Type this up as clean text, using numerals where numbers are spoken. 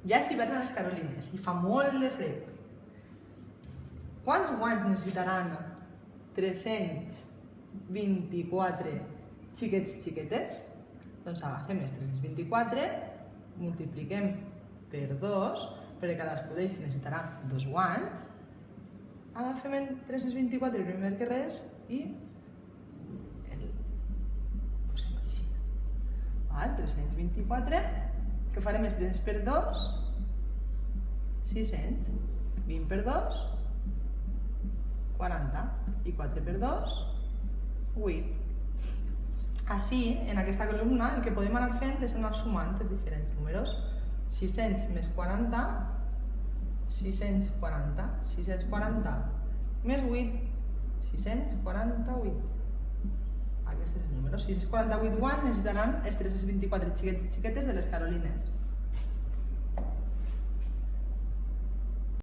Ja és hivern a les Carolines i fa molt de fred. Quants guants necessitaran 324 xiquets xiquetes? Doncs agafem els 324, multipliquem per 2, perquè cadascú d'ells necessitarà 2 guants. Agafem el 324 primer que res i el posem així. 324, que farem els 3 per 2, 600, 20 per 2, 40, i 4 per 2, 8. Així, en aquesta columna, el que podem anar fent és anar sumant els diferents números. 600 més 40, 640, 640 més 8, 648. Aquest és el número. 648 guants necessitaran els 324 xiquetes de les Carolines.